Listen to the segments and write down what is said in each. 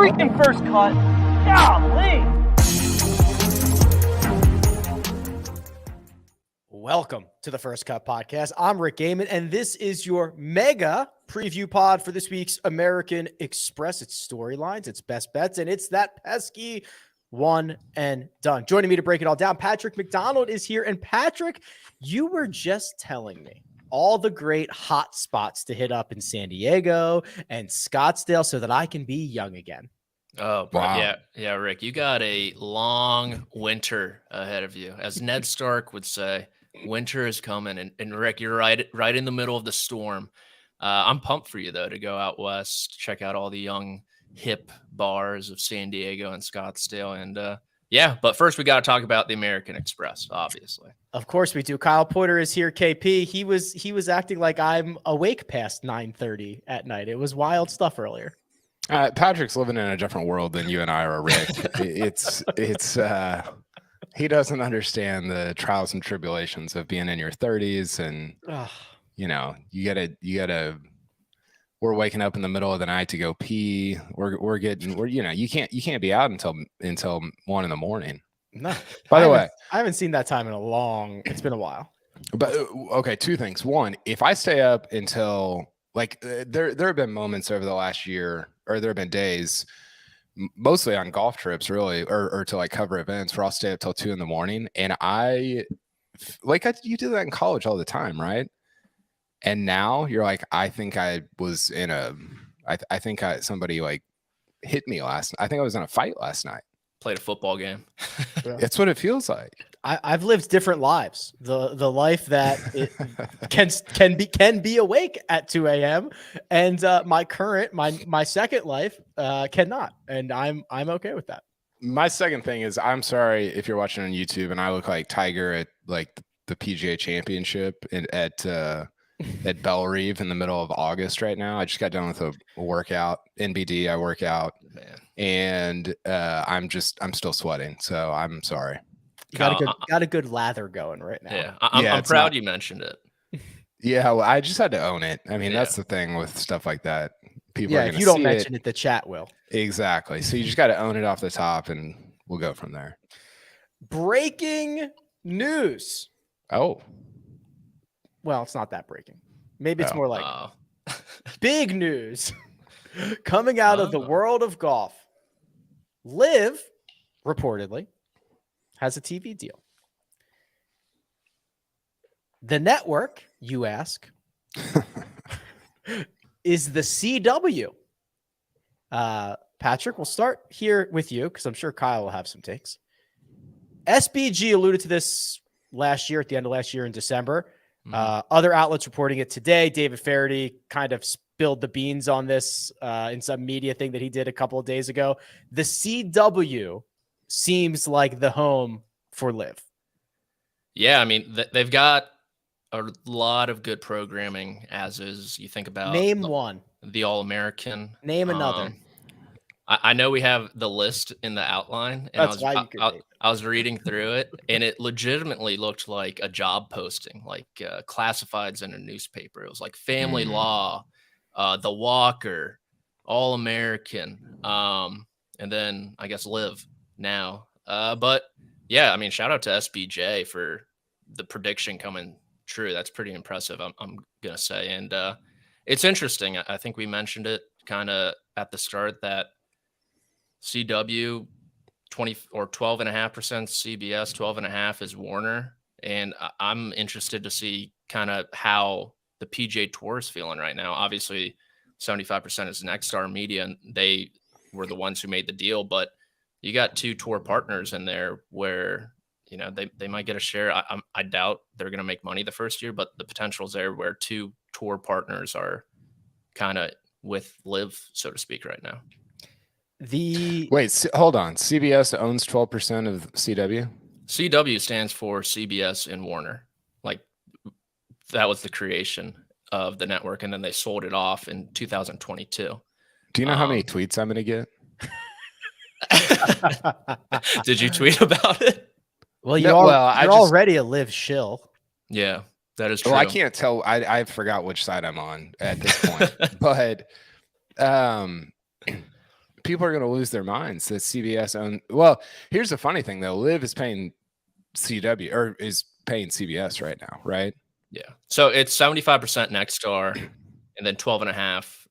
freaking first cut. Golly. Welcome to the First Cut Podcast. I'm Rick Gehman, and this is your mega preview pod for this week's American Express. It's storylines, it's best bets, and it's that pesky one and done. Joining me to break it all down, Patrick McDonald is here. And Patrick, you were just telling me all the great hot spots to hit up in San Diego and Scottsdale so that I can be young again. Oh, wow. Yeah, Rick, you got a long winter ahead of you. As Ned Stark would say, winter is coming. And Rick, you're right in the middle of the storm. I'm pumped for you, though, to go out west, check out all the young, hip bars of San Diego and Scottsdale. And but first we got to talk about the American Express, obviously. Of course we do. Kyle Porter is here, KP. He was acting like I'm awake past 9:30 at night. It was wild stuff earlier. Patrick's living in a different world than you and I are, Rick. It's he doesn't understand the trials and tribulations of being in your 30s, and we're waking up in the middle of the night to go pee. You can't be out until 1 a.m. No. By the way, I haven't seen that time it's been a while. But okay, two things. One, if I stay up until there have been moments over the last year, or there have been days, mostly on golf trips, really, or to cover events, where I'll stay up till 2 a.m. And you do that in college all the time, right? And now you're like, I think I was in somebody hit me last. I think I was in a fight last night. Played a football game. That's what it feels like. I've lived different lives. The life that it can be awake at 2 a.m. and my second life cannot, and I'm okay with that. My second thing is, I'm sorry if you're watching on YouTube and I look like Tiger at the PGA Championship at Belle Reve in the middle of August right now. I just got done with a workout, NBD. I work out, and I'm still sweating, so I'm sorry. You got a good lather going right now. Yeah, I'm proud you mentioned it. Yeah, well, I just had to own it. I mean, that's the thing with stuff like that. People are if you don't mention it, the chat will. Exactly. So you just got to own it off the top, and we'll go from there. Breaking news. Oh. Well, it's not that breaking. Maybe it's more like big news coming out of the world of golf. Liv, reportedly, has a TV deal. The network, you ask, is the CW. Patrick, we'll start here with you because I'm sure Kyle will have some takes. SBG alluded to this last year, at the end of last year in December. Other outlets reporting it today. David Faraday kind of spilled the beans on this in some media thing that he did a couple of days ago. The CW seems like the home for Liv. Yeah, I mean, they've got a lot of good programming, as is. You think about name one, the All-American. Name another. I know we have the list in the outline, and I was reading through it, and it legitimately looked like a job posting, like classifieds in a newspaper. It was like Family Law, The Walker, All American, and then I guess Liv now. But yeah, I mean, shout out to SBJ for the prediction coming true. That's pretty impressive, I'm gonna say. And it's interesting. I think we mentioned it kind of at the start that CW 20 or 12.5% CBS, 12.5 is Warner. And I'm interested to see kind of how the PGA Tour is feeling right now. Obviously 75% is Nexstar Media, and they were the ones who made the deal, but you got two tour partners in there where, they might get a share. I doubt they're going to make money the first year, but the potential's there where two tour partners are kind of with Liv, so to speak, right now. Wait, hold on. CBS owns 12% of CW? CW stands for CBS and Warner. That was the creation of the network, and then they sold it off in 2022. Do you know how many tweets I'm going to get? Did you tweet about it? Well, you're already a Liv shill. Yeah, that is true. Well, I can't tell. I forgot which side I'm on at this point. But people are going to lose their minds that CBS own. Well, here's the funny thing though. Live is paying CW or is paying CBS right now, right? Yeah. So it's 75% Nexstar and then 12.5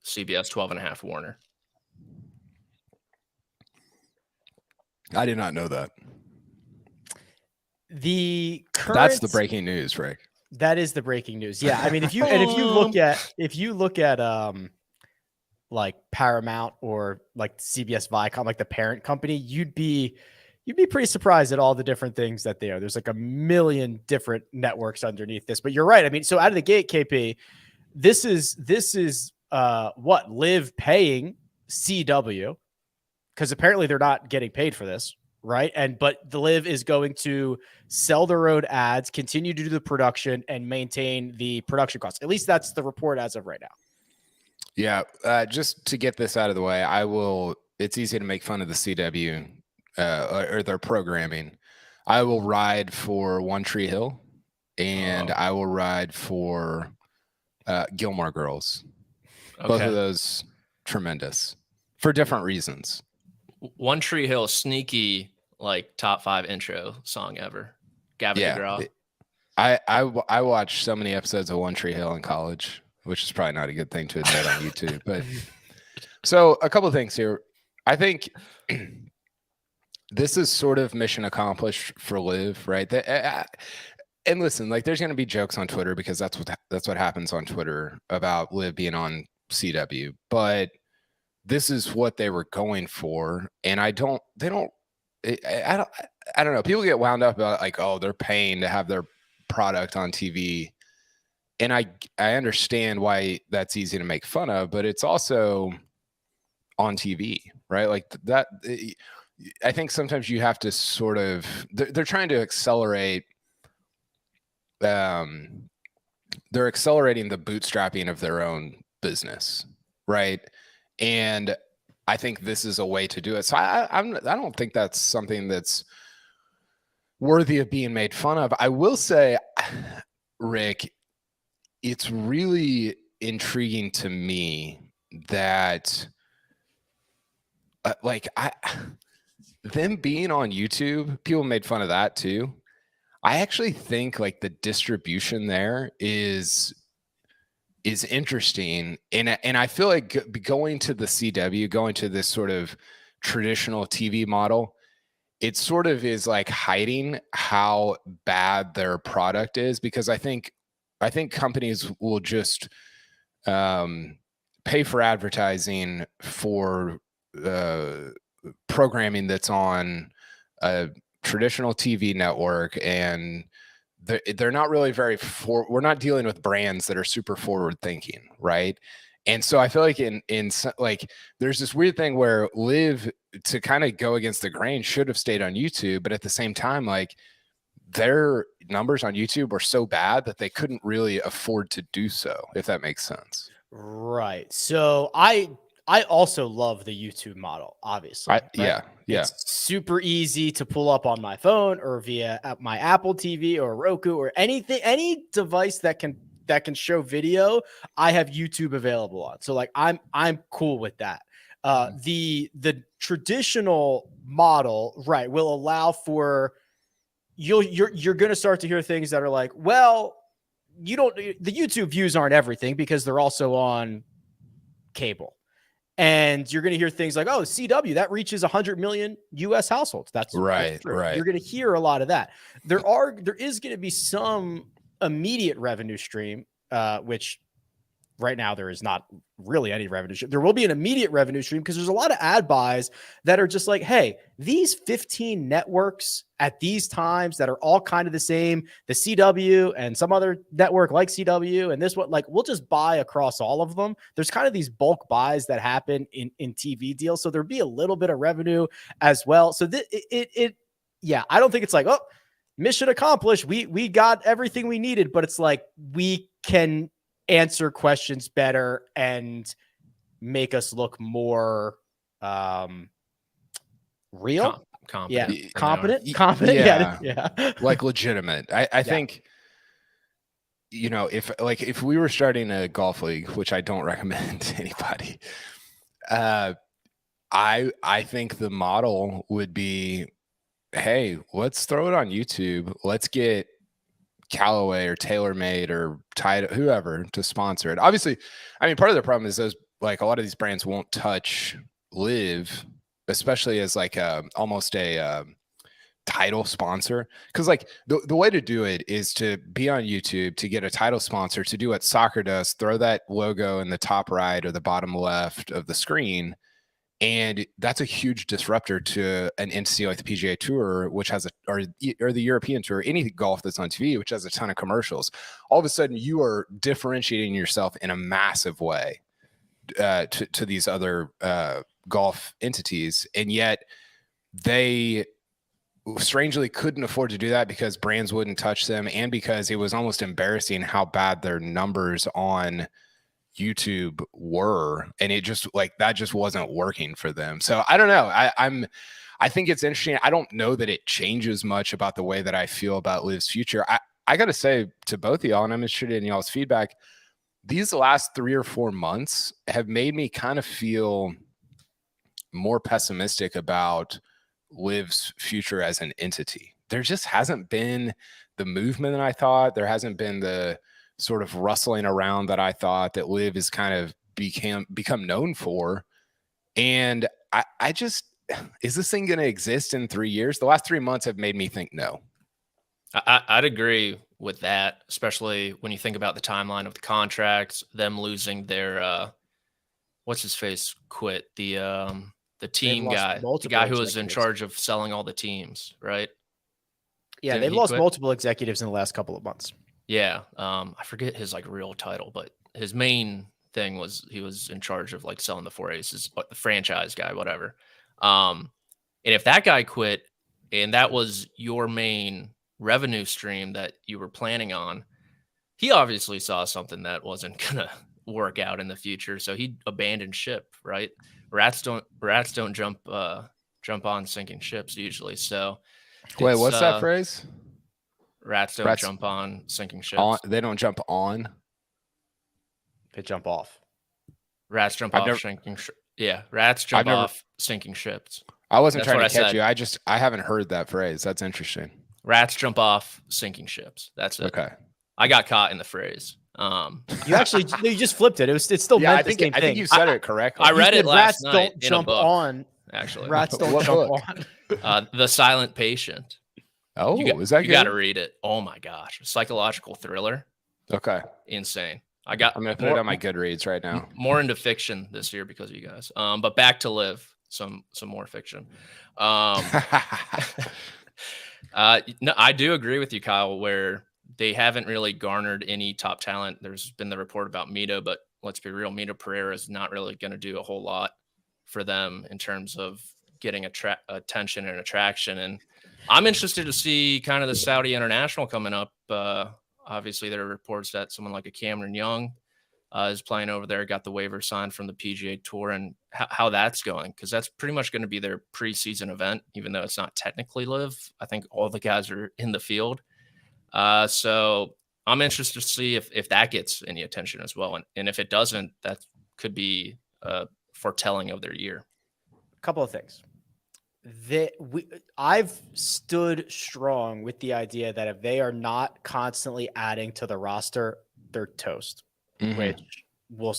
CBS, 12.5 Warner. I did not know that. That's the breaking news, Rick. That is the breaking news. Yeah. I mean, if you look at like Paramount or like CBS Viacom, like the parent company, you'd be pretty surprised at all the different things that they are. There's like a million different networks underneath this, but you're right. I mean, so out of the gate, KP, this is what Live paying CW, because apparently they're not getting paid for this, right? But the Live is going to sell their own ads, continue to do the production, and maintain the production costs. At least that's the report as of right now. Yeah, just to get this out of the way, it's easy to make fun of the CW or their programming. I will ride for One Tree Hill, and I will ride for Gilmore Girls. Okay. Both of those tremendous for different reasons. One Tree Hill, sneaky, like top 5 intro song ever. Gavin DeGraw. I watched so many episodes of One Tree Hill in college, which is probably not a good thing to admit on YouTube. But so a couple of things here. I think this is sort of mission accomplished for Live, right? And listen, like there's going to be jokes on Twitter because that's what happens on Twitter about Live being on CW. But this is what they were going for, and I don't know. People get wound up about like, oh, they're paying to have their product on TV, and I understand why that's easy to make fun of, but it's also on TV, right? Like that. I think sometimes you have to sort of. They're trying to accelerate. They're accelerating the bootstrapping of their own business, right? And I think this is a way to do it. So I don't think that's something that's worthy of being made fun of. I will say, Rick, it's really intriguing to me that them being on YouTube, people made fun of that too. I actually think like the distribution there is interesting, and I feel like going to the CW, going to this sort of traditional TV model, it sort of is like hiding how bad their product is, because I think companies will just pay for advertising for programming that's on a traditional TV network, and they're not really we're not dealing with brands that are super forward thinking, right? And so I feel like in like there's this weird thing where Live, to kind of go against the grain, should have stayed on YouTube, but at the same time, like their numbers on YouTube were so bad that they couldn't really afford to do so, if that makes sense. Right. So I also love the YouTube model, obviously. Right? Yeah. It's super easy to pull up on my phone or via my Apple TV or Roku or anything, any device that can show video. I have YouTube available on. So like I'm cool with that. The traditional model, right, will allow for you're going to start to hear things that are like, well, the YouTube views aren't everything because they're also on cable. And you're going to hear things like, oh, CW, that reaches 100 million US households. That's right. You're going to hear a lot of that. There is going to be some immediate revenue stream, which right now there is not really any revenue stream. There will be an immediate revenue stream because there's a lot of ad buys that are just like, hey, these 15 networks at these times that are all kind of the same, the CW and some other network like CW and this one, like we'll just buy across all of them. There's kind of these bulk buys that happen in TV deals. So there'll be a little bit of revenue as well. So yeah, I don't think it's like, oh, mission accomplished. We got everything we needed, but it's like we can answer questions better and make us look more real, competent, competent. Yeah. Like legitimate. I think, if we were starting a golf league, which I don't recommend to anybody, I think the model would be, hey, let's throw it on YouTube. Let's get Callaway or TaylorMade or Tide, whoever, to sponsor it. Obviously, I mean, part of the problem is those, like, a lot of these brands won't touch Live, especially as like almost a title sponsor, because like the way to do it is to be on YouTube, to get a title sponsor, to do what soccer does, throw that logo in the top right or the bottom left of the screen. And that's a huge disruptor to an entity like the PGA Tour, which has or the European Tour, any golf that's on TV, which has a ton of commercials. All of a sudden, you are differentiating yourself in a massive way to these other golf entities, and yet they strangely couldn't afford to do that because brands wouldn't touch them, and because it was almost embarrassing how bad their numbers on YouTube were, and it just, like, that just wasn't working for them. So I don't know. I think it's interesting. I don't know that it changes much about the way that I feel about Liv's future. I got to say to both of y'all, and I'm interested in y'all's feedback, these last 3 or 4 months have made me kind of feel more pessimistic about Liv's future as an entity. There just hasn't been the movement that I thought. There hasn't been the sort of rustling around that I thought that Liv is kind of become known for. And I just, is this thing going to exist in 3 years? The last 3 months have made me think no. I'd agree with that, especially when you think about the timeline of the contracts, them losing their what's his face quit, the team guy, the guy who was in charge of selling all the teams, right? Yeah, they've lost multiple executives in the last couple of months. Yeah, I forget his like real title, but his main thing was he was in charge of like selling the 4 Aces, the franchise guy, whatever. And if that guy quit, and that was your main revenue stream that you were planning on, he obviously saw something that wasn't gonna work out in the future, so he abandoned ship. Right? Rats don't jump on sinking ships usually. So wait, what's that phrase? Rats don't jump on sinking ships. They don't jump on. They jump off. Rats jump off sinking ships. Yeah, rats jump off sinking ships. I wasn't trying to catch you. I haven't heard that phrase. That's interesting. Rats jump off sinking ships. That's it. Okay. I got caught in the phrase. You just flipped it. It's still meant the same thing. I think you said it correctly. I read it last night. Rats don't jump on. Actually, rats don't jump on. The Silent Patient. Oh, is that good? You got to read it. Oh my gosh, psychological thriller. Okay, insane. I'm gonna put it on my Goodreads right now. More into fiction this year because of you guys. But back to Live, some more fiction. No, I do agree with you, Kyle, where they haven't really garnered any top talent. There's been the report about Mito, but let's be real, Mito Pereira is not really going to do a whole lot for them in terms of getting attention and attraction. And I'm interested to see kind of the Saudi International coming up. Obviously, there are reports that someone like a Cameron Young is playing over there, got the waiver signed from the PGA Tour, and how that's going, because that's pretty much going to be their preseason event, even though it's not technically Live. I think all the guys are in the field. So I'm interested to see if that gets any attention as well. And if it doesn't, that could be foretelling of their year. A couple of things. I've stood strong with the idea that if they are not constantly adding to the roster, they're toast, which will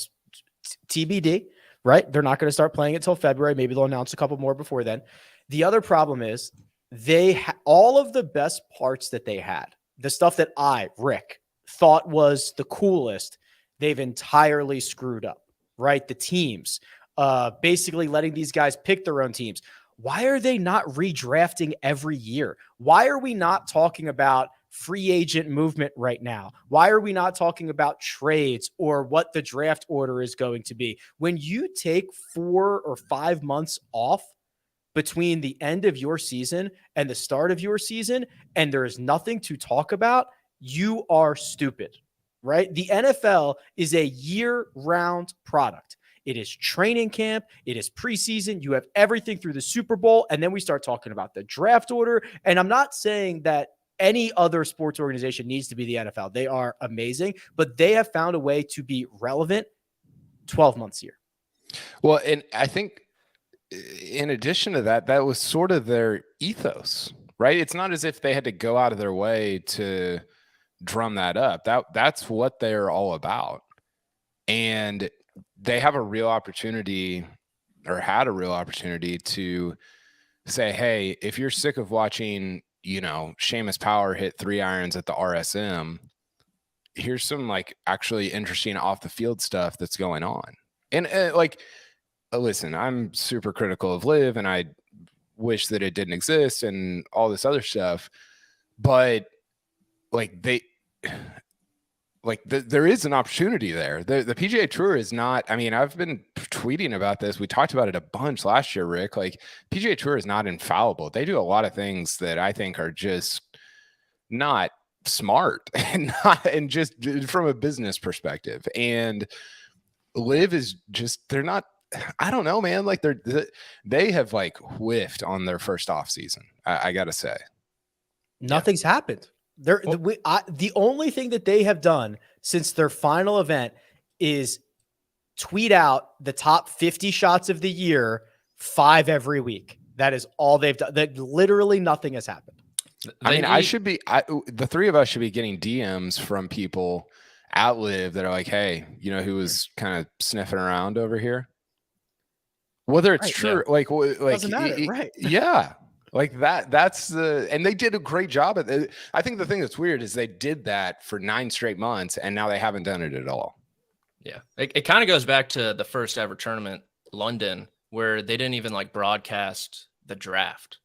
TBD, right? They're not going to start playing until February. Maybe they'll announce a couple more before then. The other problem is all of the best parts that they had, the stuff that Rick, thought was the coolest, they've entirely screwed up, right? The teams, basically letting these guys pick their own teams. Why are they not redrafting every year? Why are we not talking about free agent movement right now? Why are we not talking about trades or what the draft order is going to be? When you take 4 or 5 months off between the end of your season and the start of your season, and there is nothing to talk about, you are stupid, right? The NFL is a year-round product. It is training camp. It is preseason. You have everything through the Super Bowl. And then we start talking about the draft order. And I'm not saying that any other sports organization needs to be the NFL. They are amazing, but they have found a way to be relevant 12 months here. Well, and I think in addition to that, that was sort of their ethos, right? It's not as if they had to go out of their way to drum that up. That's what they're all about. And they have a real opportunity, or had a real opportunity, to say, hey, if you're sick of watching, Seamus Power hit 3 irons at the RSM, here's some like actually interesting off the field stuff that's going on. And listen, I'm super critical of LIV, and I wish that it didn't exist and all this other stuff, but there is an opportunity there. The PGA Tour is not, I've been tweeting about this. We talked about it a bunch last year, Rick. Like, PGA Tour is not infallible. They do a lot of things that I think are just not smart and just from a business perspective. And LIV is just, they're not, I don't know, man. Like, they have like whiffed on their first off season. I gotta say, nothing's happened. The only thing that they have done since their final event is tweet out the top 50 shots of the year, 5 every week. That is all they've done. That literally nothing has happened. The three of us should be getting DMs from people at LIV that are like, hey, who was kind of sniffing around over here? Whether it's true, like doesn't matter, right? Yeah. Like that's and they did a great job at it. I think the thing that's weird is they did that for 9 straight months, and now they haven't done it at all. Yeah. It kind of goes back to the first ever tournament, London, where they didn't even like broadcast the draft.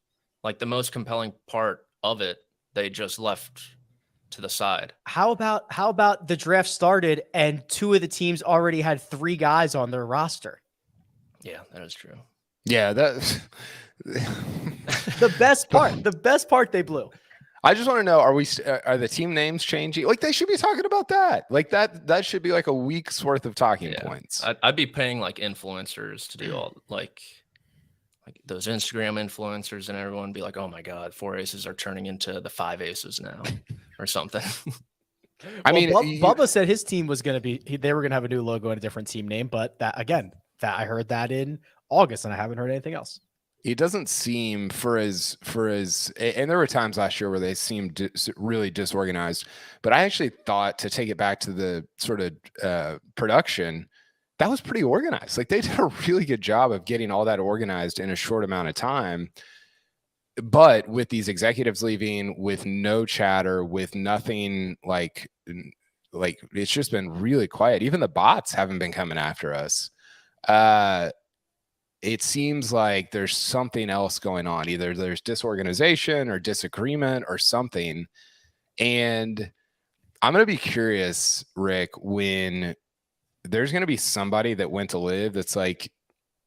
Like, the most compelling part of it, they just left to the side. How about the draft started and 2 of the teams already had 3 guys on their roster? Yeah, that is true. Yeah, that the best part they blew. I just want to know, are the team names changing? Like, they should be talking about that. Like, that should be like a week's worth of talking points. I'd be paying like influencers to do all like those Instagram influencers, and everyone be like, oh my God, 4 aces are turning into the 5 aces now or something. Bubba said his team was going to be, they were going to have a new logo and a different team name, but that I heard that in August, and I haven't heard anything else. It doesn't seem and there were times last year where they seemed really disorganized, but I actually thought, to take it back to the sort of production, that was pretty organized. Like, they did a really good job of getting all that organized in a short amount of time. But with these executives leaving, with no chatter, with nothing, like it's just been really quiet. Even the bots haven't been coming after us. It seems like there's something else going on. Either there's disorganization or disagreement or something. And I'm going to be curious, Rick, when there's going to be somebody that went to LIV that's like,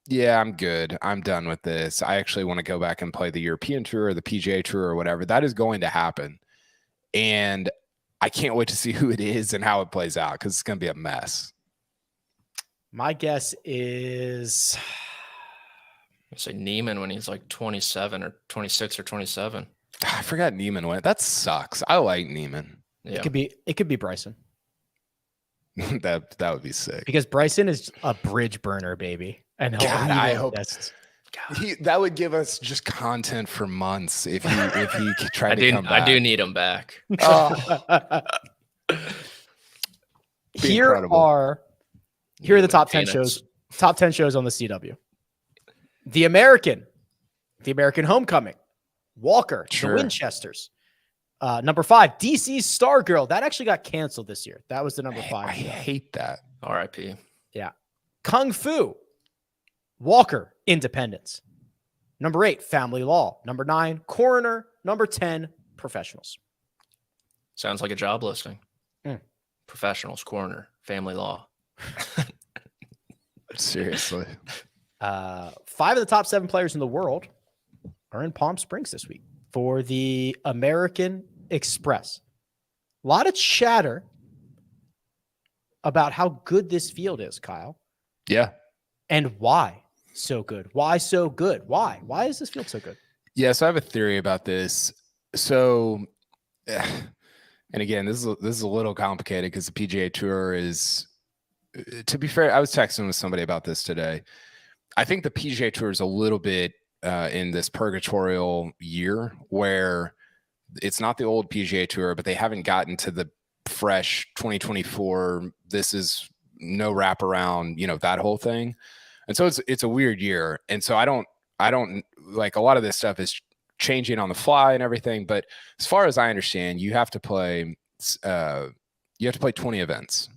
yeah, I'm good. I'm done with this. I actually want to go back and play the European Tour or the PGA Tour or whatever. That is going to happen. And I can't wait to see who it is and how it plays out, because it's going to be a mess. My guess is, I say Neiman when he's like 27 or 26 or 27. I forgot Neiman went. That sucks. I like Neiman. Yeah. It could be Bryson. that would be sick, because Bryson is a bridge burner, baby. And I hope that would give us just content for months if he tried to come back. I do need him back. Here are the top 10 shows. Top 10 shows on the CW. The American Homecoming, Walker, sure. The Winchesters. Number 5, DC's Stargirl. That actually got canceled this year. That was the number 5. I hate that. RIP. Yeah. Kung Fu, Walker, Independence. Number 8, Family Law. Number 9, Coroner. Number 10, Professionals. Sounds like a job listing. Professionals, Coroner, Family Law. Seriously. 5 of the top 7 players in the world are in Palm Springs this week for the American Express. A lot of chatter about how good this field is, Kyle. Yeah. And why so good? Why so good? Why? Why is this field so good? Yeah, so I have a theory about this. So, and again, this is a little complicated because the PGA Tour is, to be fair, I was texting with somebody about this today. I think the PGA Tour is a little bit in this purgatorial year where it's not the old PGA Tour, but they haven't gotten to the fresh 2024. This is no wraparound, that whole thing. And so it's a weird year. And so I don't like, a lot of this stuff is changing on the fly and everything. But as far as I understand, you have to play 20 events,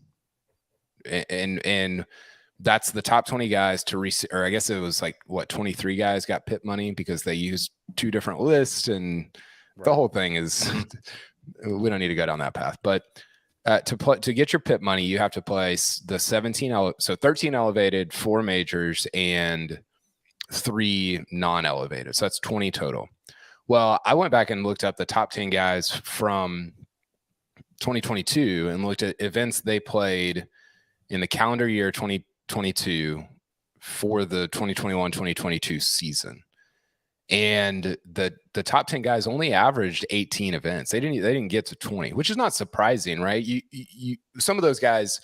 and that's the top 20 guys to or I guess it was 23 guys got pit money because they used 2 different lists, and the whole thing is we don't need to go down that path. But to get your pit money, you have to play the 13 elevated, 4 majors, and 3 non-elevated. So that's 20 total. Well, I went back and looked up the top 10 guys from 2022 and looked at events they played in the calendar year 2022 for the 2021-2022 season. And the top 10 guys only averaged 18 events. They didn't get to 20, which is not surprising, right? You some of those guys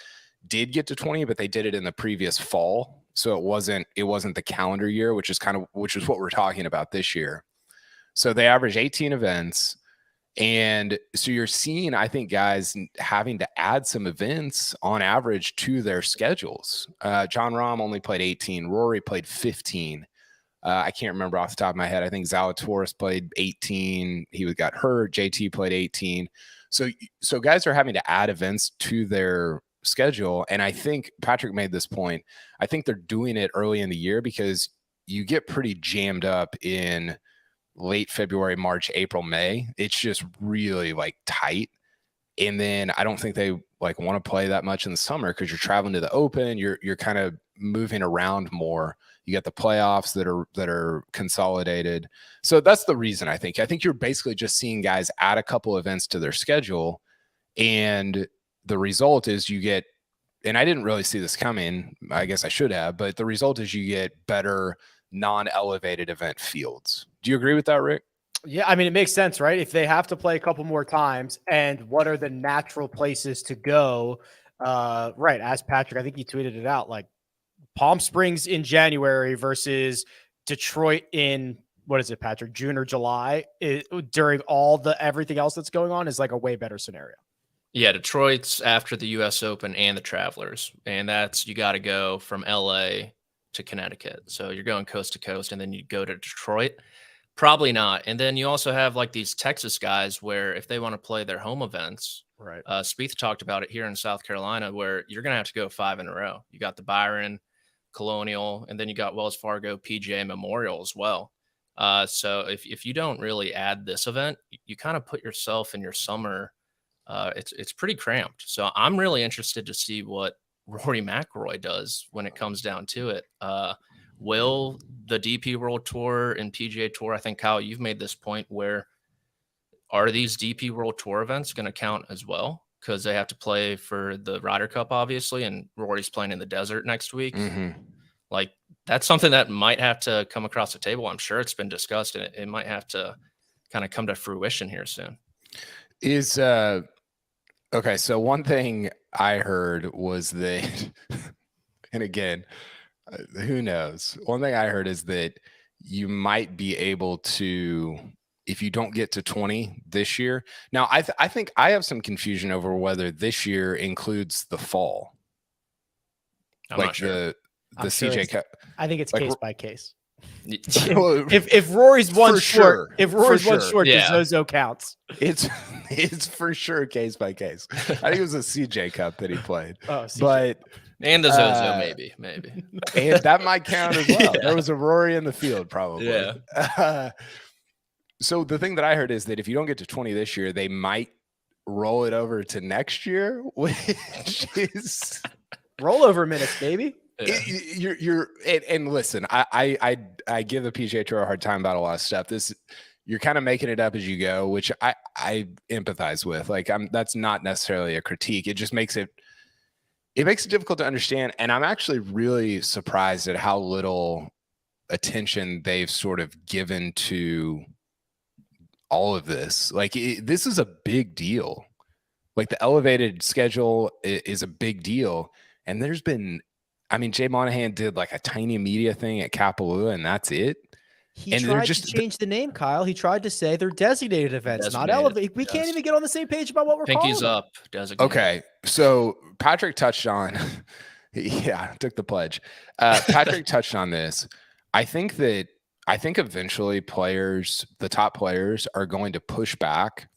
did get to 20, but they did it in the previous fall. So it wasn't the calendar year, which is what we're talking about this year. So they averaged 18 events. And so you're seeing, I think, guys having to add some events on average to their schedules. Jon Rahm only played 18. Rory played 15. I can't remember off the top of my head. I think Zalatoris played 18. He got hurt. JT played 18. So guys are having to add events to their schedule. And I think Patrick made this point. I think they're doing it early in the year because you get pretty jammed up in late February, March, April, May. It's just really tight. And then I don't think they want to play that much in the summer because you're traveling to the Open. You're kind of moving around more. You got the playoffs that are consolidated. So that's the reason I think you're basically just seeing guys add a couple events to their schedule. And the result is you get, and I didn't really see this coming, I guess I should have, but the result is you get better non-elevated event fields. Do you agree with that, Rick? Yeah, I mean, it makes sense, right? If they have to play a couple more times, and what are the natural places to go? Right, as Patrick, I think he tweeted it out, Palm Springs in January versus Detroit in, what is it, Patrick, June or July, during everything else that's going on is a way better scenario. Yeah, Detroit's after the U.S. Open and the Travelers, and you got to go from L.A. to Connecticut. So you're going coast to coast, and then you go to Detroit. Probably not. And then you also have these Texas guys where if they want to play their home events, right? Spieth talked about it here in South Carolina, where you're going to have to go 5 in a row. You got the Byron, Colonial, and then you got Wells Fargo, PGA Memorial as well. So if you don't really add this event, you kind of put yourself in your summer. It's pretty cramped. So I'm really interested to see what Rory McIlroy does when it comes down to it. Will the DP World Tour and PGA Tour, I think, Kyle, you've made this point, where are these DP World Tour events going to count as well? Because they have to play for the Ryder Cup, obviously, and Rory's playing in the desert next week. Mm-hmm. That's something that might have to come across the table. I'm sure it's been discussed, and it might have to kind of come to fruition here soon. Okay, so one thing I heard was that, and again, who knows? One thing I heard is that you might be able to, if you don't get to 20 this year. Now, I think I have some confusion over whether this year includes the fall. I'm not sure. The CJ Cup. I think it's case by case. if Rory's one short, yeah. Zozo counts. It's for sure case by case. I think it was a CJ Cup that he played. Oh, CJ. But and the Zozo maybe, and that might count as well. Yeah. There was a Rory in the field, probably. Yeah. So the thing that I heard is that if you don't get to 20 this year, they might roll it over to next year, which is rollover minutes, baby. Yeah. And listen, I give the PGA Tour a hard time about a lot of stuff. You're kind of making it up as you go, which I empathize with. That's not necessarily a critique. It just makes it difficult to understand. And I'm actually really surprised at how little attention they've sort of given to all of this. This is a big deal. The elevated schedule is a big deal. And there's been I mean, Jay Monahan did like a tiny media thing at Kapalua, and that's it. He tried to change the name, Kyle. He tried to say they're designated events, not elevated. We can't even get on the same page about what we're calling them. Pinkies up, designated. Okay, so Patrick touched on, took the pledge. Patrick touched on this. I think eventually the top players are going to push back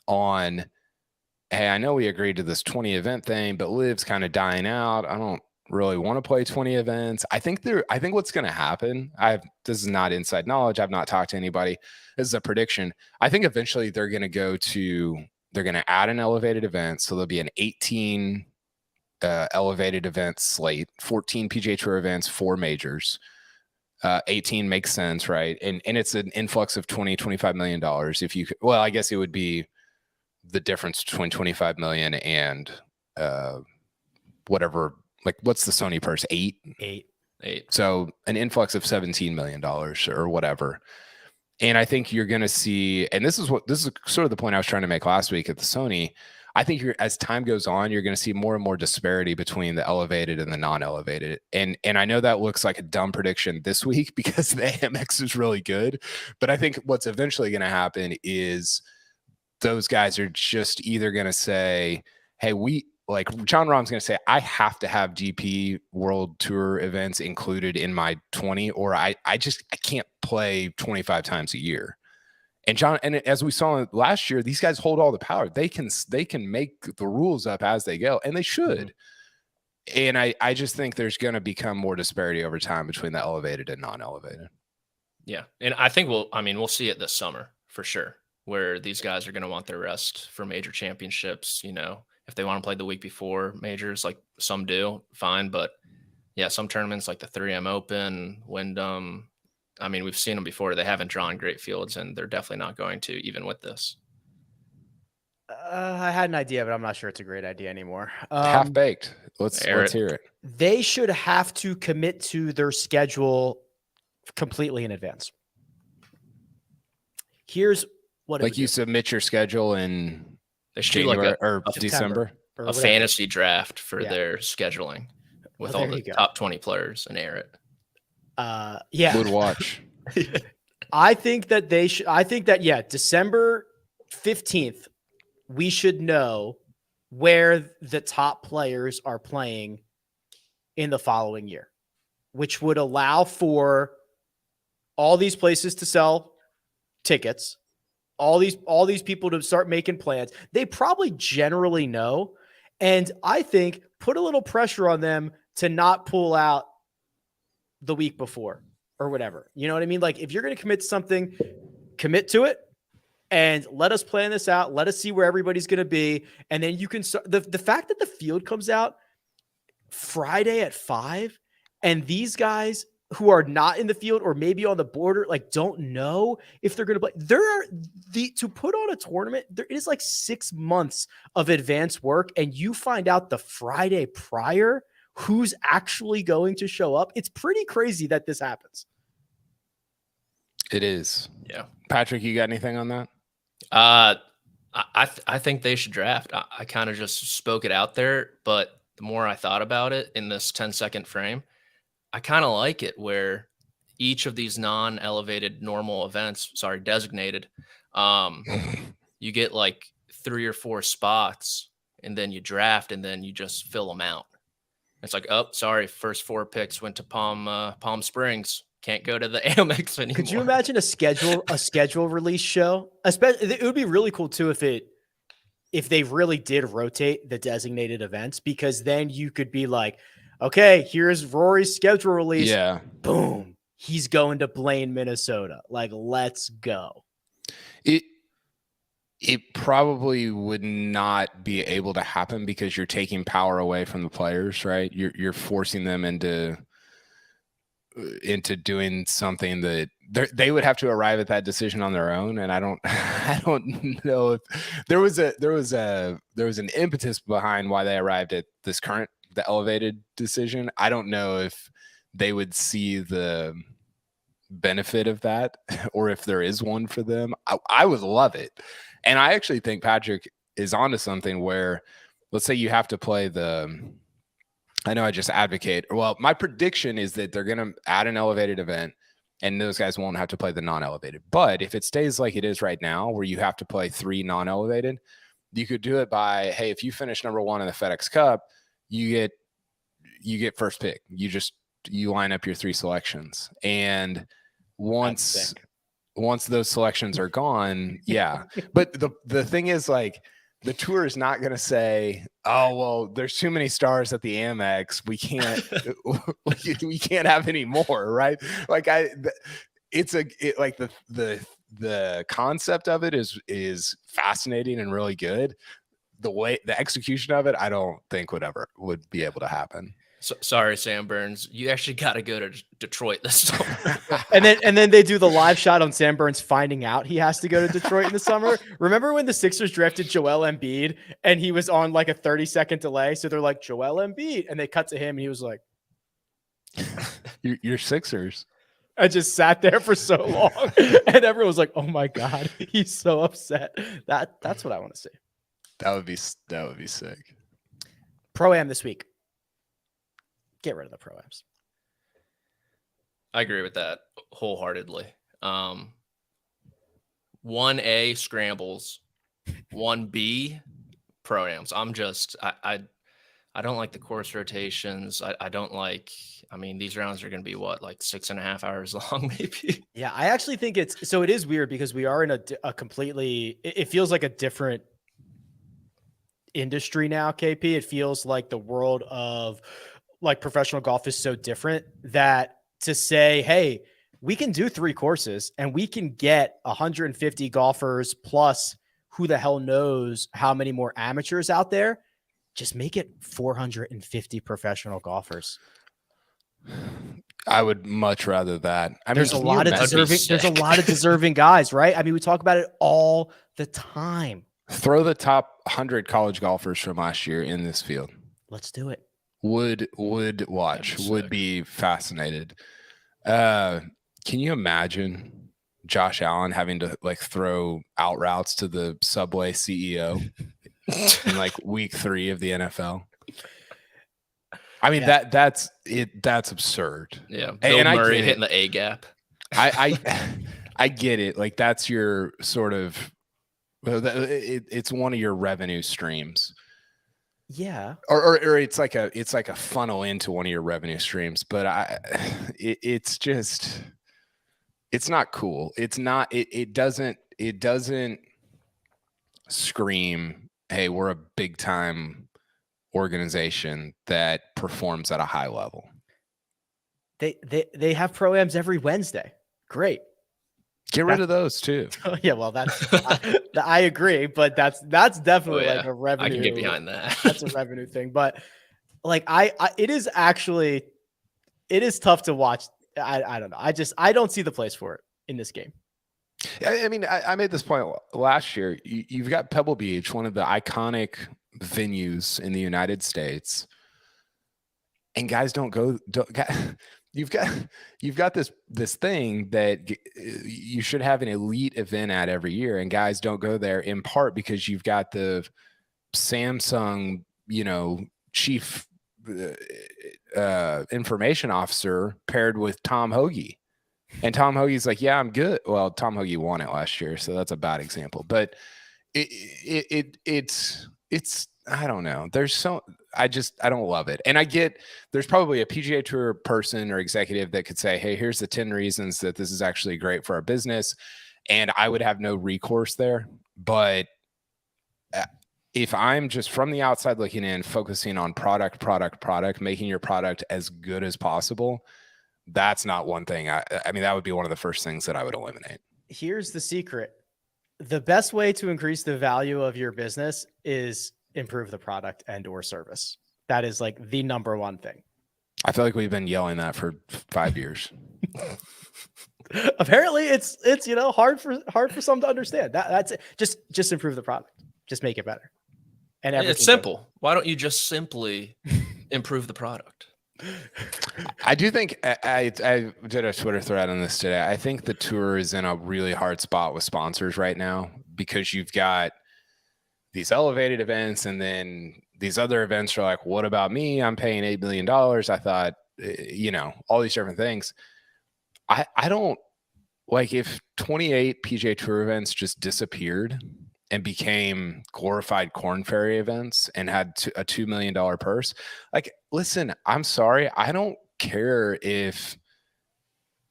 on, hey, I know we agreed to this 20 event thing, but LIV's kind of dying out. I don't really want to play 20 events. I think what's going to happen, this is not inside knowledge. I've not talked to anybody. This is a prediction. I think eventually they're going to add an elevated event. So there'll be an 18 elevated event slate, 14 PGA Tour events, 4 majors. 18 makes sense, right? And it's an influx of $25 million. I guess it would be the difference between 25 million and whatever. Like, what's the Sony purse? 8. So an influx of $17 million or whatever. And I think you're going to see, and this is sort of the point I was trying to make last week at the Sony. I think as time goes on, you're going to see more and more disparity between the elevated and the non-elevated. And I know that looks like a dumb prediction this week because the AMX is really good. But I think what's eventually going to happen is those guys are just either going to say, hey, John Rahm's going to say, I have to have GP World Tour events included in my 20, or I can't play 25 times a year. And as we saw last year, these guys hold all the power. They can make the rules up as they go, and they should. And I just think there's going to become more disparity over time between the elevated and non-elevated. Yeah, and I think we'll see it this summer for sure, where these guys are going to want their rest for major championships. You know, if they want to play the week before majors, like some do, fine. But yeah, some tournaments like the 3M Open, Wyndham, I mean, we've seen them before. They haven't drawn great fields, and they're definitely not going to, even with this. I had an idea, but I'm not sure it's a great idea anymore. Half-baked. Let's hear it. They should have to commit to their schedule completely in advance. Here's what you submit your schedule in January or December. A fantasy draft for their scheduling with all the top 20 players and air it. Would watch. I think that December 15th, we should know where the top players are playing in the following year, which would allow for all these places to sell tickets, all these people to start making plans. They probably generally know, and I think put a little pressure on them to not pull out the week before or whatever. You know what I mean? Like, if you're going to commit to something, commit to it and let us plan this out. Let us see where everybody's going to be. And then you can start. The fact that the field comes out Friday at 5 and these guys who are not in the field or maybe on the border, like, don't know if they're going to play. To put on a tournament, there is like 6 months of advanced work, and you find out the Friday prior who's actually going to show up. It's pretty crazy that this happens. It is. Yeah. Patrick, you got anything on that? I think they should draft. I kind of just spoke it out there, but the more I thought about it in this 10-second frame, I kind of like it where each of these non-elevated normal events, designated, you get like 3 or 4 spots and then you draft and then you just fill them out. It's like, oh, sorry, first 4 picks went to Palm Springs. Can't go to the Amex anymore. Could you imagine a schedule release show? Especially, it would be really cool too if they really did rotate the designated events, because then you could be like, okay, here's Rory's schedule release. Yeah. Boom. He's going to Blaine, Minnesota. Like, let's go. It probably would not be able to happen because you're taking power away from the players, right? You're forcing them into doing something that they would have to arrive at that decision on their own. And I don't know if there was an impetus behind why they arrived at the elevated decision. I don't know if they would see the benefit of that or if there is one for them. I would love it. And I actually think Patrick is onto something where, let's say you have to play the I know I just advocate. Well, my prediction is that they're going to add an elevated event and those guys won't have to play the non-elevated. But if it stays like it is right now, where you have to play 3 non-elevated, you could do it by, hey, if you finish number 1 in the FedEx Cup, you get first pick. You line up your 3 selections. And once those selections are gone, yeah. But the thing is, like, the tour is not going to say, oh, well, there's too many stars at the Amex. We can't have any more, right? Like the concept of it is fascinating and really good. The execution of it, I don't think would be able to happen. So, sorry, Sam Burns. You actually got to go to Detroit this summer. and then they do the live shot on Sam Burns finding out he has to go to Detroit in the summer. Remember when the Sixers drafted Joel Embiid and he was on like a 30-second delay? So they're like, Joel Embiid. And they cut to him and he was like, You're Sixers. I just sat there for so long. And everyone was like, oh my God, he's so upset. That's what I want to see. That would be sick. Pro-Am this week. Get rid of the Pro-Ams. I agree with that wholeheartedly. 1A scrambles, 1B Pro-Ams. I don't like the course rotations. I don't like, these rounds are going to be like 6.5 hours long, maybe. Yeah, I actually think it is weird because we are in a completely, it feels like a different industry now, KP. It feels like the world of like professional golf is so different that to say, hey, we can do 3 courses and we can get 150 golfers plus who the hell knows how many more amateurs out there. Just make it 450 professional golfers. I would much rather that. There's a lot of deserving guys, right? We talk about it all the time. Throw the top 100 college golfers from last year in this field. Let's do it. Would watch, would be fascinated. Can you imagine Josh Allen having to like throw out routes to the Subway CEO in like week 3 of the NFL? That's absurd. Yeah, Bill Murray hitting the A gap. I get it. Like that's your sort of, it's one of your revenue streams. Yeah. Or it's like a funnel into one of your revenue streams, but it's not cool. It doesn't scream, hey, we're a big time organization that performs at a high level. They have Pro-Ams every Wednesday. Great. Get rid of those too. Yeah, well, I agree, but that's definitely like a revenue. I can get behind that. That's a revenue thing, but like it is tough to watch. I don't know. I don't see the place for it in this game. I made this point last year. You've got Pebble Beach, one of the iconic venues in the United States, and guys don't go. You've got this thing that you should have an elite event at every year, and guys don't go there in part because you've got the Samsung, chief information officer paired with Tom Hoagie, and Tom Hoagie's like, yeah, I'm good. Well, Tom Hoagie won it last year, so that's a bad example, but it's I don't know. I don't love it. And I get there's probably a PGA Tour person or executive that could say, hey, here's the 10 reasons that this is actually great for our business. And I would have no recourse there. But if I'm just from the outside looking in, focusing on product, making your product as good as possible, that's not one thing. That would be one of the first things that I would eliminate. Here's the secret. The best way to increase the value of your business is improve the product and or service. That is like the number one thing. I feel like we've been yelling that for 5 years. Apparently it's hard for some to understand. That's it. Just improve the product. Just make it better. And it's simple. Why don't you just simply improve the product? I do think I did a Twitter thread on this today. I think the tour is in a really hard spot with sponsors right now because you've got these elevated events and then these other events are like, what about me? I'm paying $8 million. I thought, all these different things. I don't like if 28 PGA Tour events just disappeared and became glorified Corn Ferry events and had a $2 million purse. Like, listen, I'm sorry. I don't care if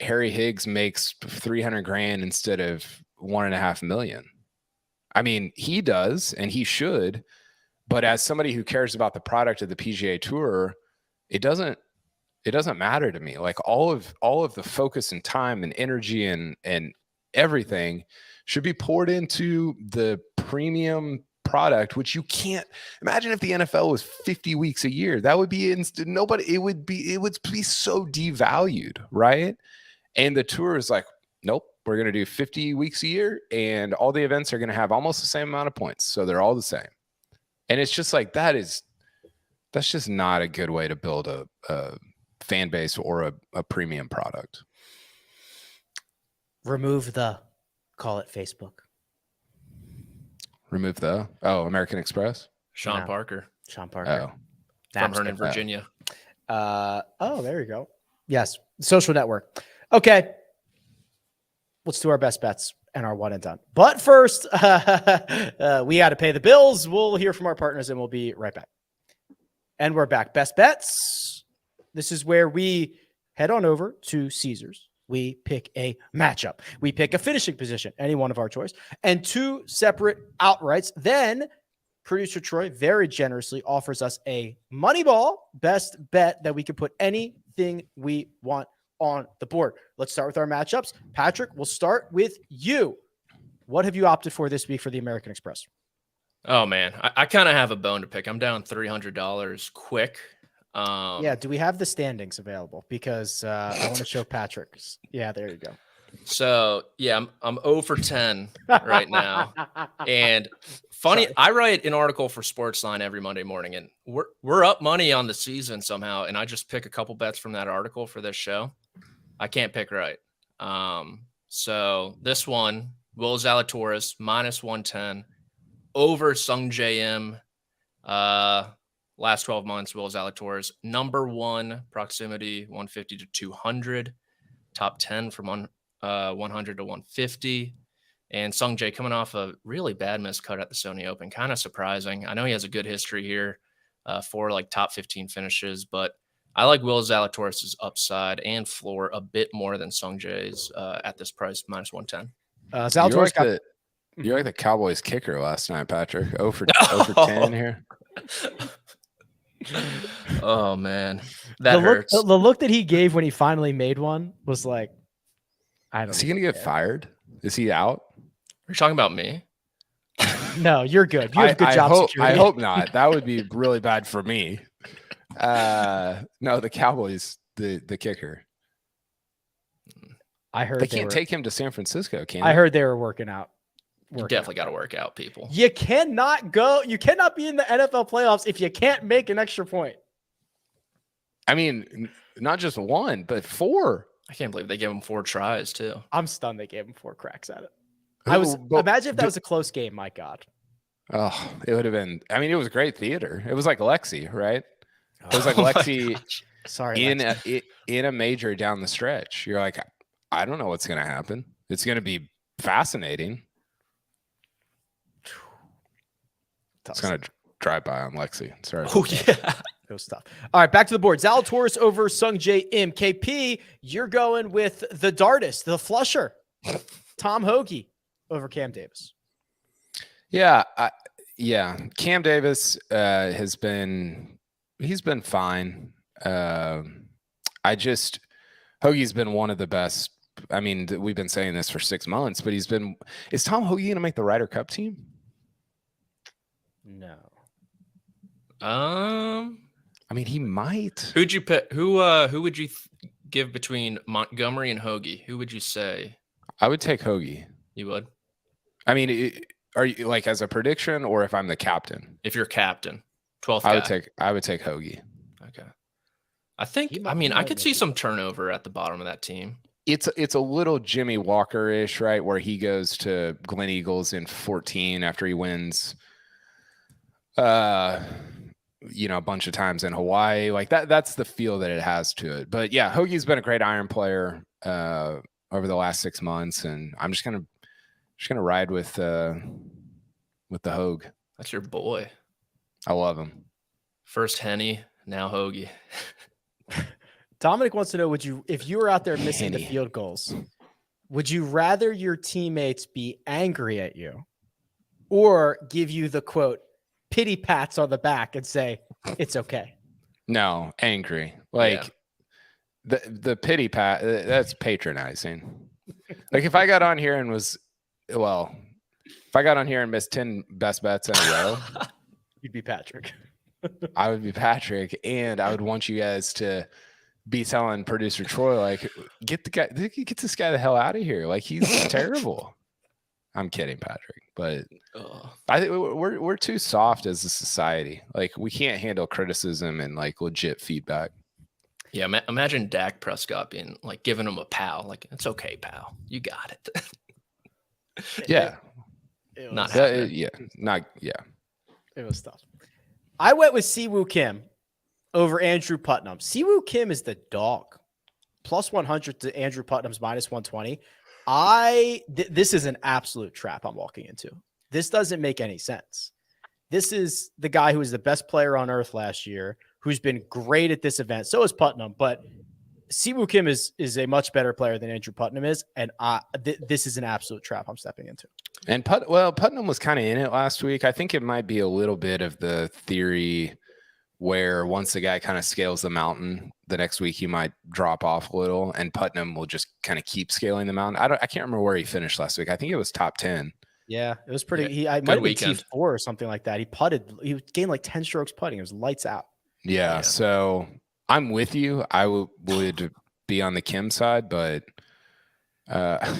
Harry Higgs makes 300 grand instead of 1.5 million. I mean, he does, and he should, but as somebody who cares about the product of the PGA Tour, it doesn't matter to me. Like all of the focus and time and energy and everything should be poured into the premium product, which you can't imagine if the NFL was 50 weeks a year. That would be it would be so devalued, right? And the tour is like, nope, we're going to do 50 weeks a year and all the events are going to have almost the same amount of points. So they're all the same. And it's just like, that's just not a good way to build a fan base or a premium product. Call it Facebook. Remove American Express. Sean Parker. Oh, from Herndon, Virginia. There you go. Yes. Social network. Okay. Let's do our best bets and our one and done. But first, we got to pay the bills. We'll hear from our partners and we'll be right back. And we're back. Best bets. This is where we head on over to Caesars. We pick a matchup. We pick a finishing position, any one of our choice, and 2 separate outrights. Then producer Troy very generously offers us a Moneyball best bet that we can put anything we want on the board. Let's start with our matchups. Patrick, we'll start with you. What have you opted for this week for the American Express? Oh, man. I kind of have a bone to pick. I'm down $300 quick. Do we have the standings available? Because I want to show Patrick. Yeah, there you go. So yeah, I'm 0 for 10 right now. And funny, sorry. I write an article for Sportsline every Monday morning, and we're up money on the season somehow. And I just pick a couple bets from that article for this show. I can't pick right. So this one, Will Zalatoris -110 over Sung J M. Last 12 months, Will Zalatoris, number 1 proximity, 150 to 200, top 10 from 100 to 150. And Sung Jae coming off a really bad miscut at the Sony Open. Kind of surprising. I know he has a good history here for like top 15 finishes, but I like Will Zalatoris' upside and floor a bit more than Sung Jae's at this price, -110. Zalatoris you're like the Cowboys kicker last night, Patrick. 0 for 10 here. Oh man, that hurts. The look that he gave when he finally made one was like, I don't know. Is he gonna get fired? Is he out? Are you talking about me? No, you're good. You have good job security. I hope not. That would be really bad for me. No, the Cowboys, the kicker. I heard they can't take him to San Francisco, can I heard they were working out. You definitely got to work out, people. You cannot be in the NFL playoffs if you can't make an extra point. I mean, not just 1, but 4. I can't believe they gave him 4 tries too. I'm stunned they gave him 4 cracks at it. Imagine if that was a close game. My God. Oh, it would have been. I mean, it was great theater. It was like Lexi, right? It was like Lexi. Sorry, in a major down the stretch. You're like, I don't know what's going to happen. It's going to be fascinating. It's going to drive by on Lexi. Sorry. Oh, yeah. It was tough. All right, back to the board. Zalatoris over Sung J M. KP, you're going with the dartist, the flusher, Tom Hoge over Cam Davis. Yeah. Cam Davis he's been fine. Hoagie's been one of the best. I mean, we've been saying this for 6 months, but is Tom Hoge going to make the Ryder Cup team? No. I mean, he might. Who'd you pick? Who would you give between Montgomery and Hoge? Who would you say? I would take Hoge. You would? I mean, are you like as a prediction or if I'm the captain? If you're captain, 12th guy. I would take Hoge. Okay. I could see some turnover at the bottom of that team. It's a little Jimmy Walker-ish, right? Where he goes to Glen Eagles in 14 after he wins a bunch of times in Hawaii. Like that's the feel that it has to it. But yeah, Hoagie's been a great iron player over the last 6 months, and I'm just gonna ride with the Hoag. That's your boy. I love him. First Henny, now Hoagie. Dominic wants to know, if you were out there missing the field goals, would you rather your teammates be angry at you or give you the quote pity pats on the back and say it's okay? No, angry. Like the pity pat, that's patronizing. Like if I got on here and missed 10 best bets in a row, you'd be Patrick. I would be Patrick, and I would want you guys to be telling producer Troy, like, get this guy the hell out of here. Like, he's terrible. I'm kidding, Patrick, but I think we're too soft as a society. Like, we can't handle criticism and like legit feedback. Yeah, imagine Dak Prescott being like giving him a pal. Like, it's okay, pal. You got it. Yeah. It was tough. I went with Siwoo Kim over Andrew Putnam. Siwoo Kim is the dog. Plus 100 to Andrew Putnam's minus 120. This is an absolute trap I'm walking into. This doesn't make any sense. This is the guy who was the best player on earth last year, who's been great at this event. So is Putnam, but Siwoo Kim is a much better player than Andrew Putnam is, and this is an absolute trap I'm stepping into. And Putnam was kind of in it last week. I think it might be a little bit of the theory where once the guy kind of scales the mountain, the next week he might drop off a little, and Putnam will just kind of keep scaling the mountain. I can't remember where he finished last week. I think it was top 10. Yeah, it was pretty. I might have been T4 or something like that. He putted. He gained like 10 strokes putting. It was lights out. Yeah. So I'm with you. I would be on the Kim side, but I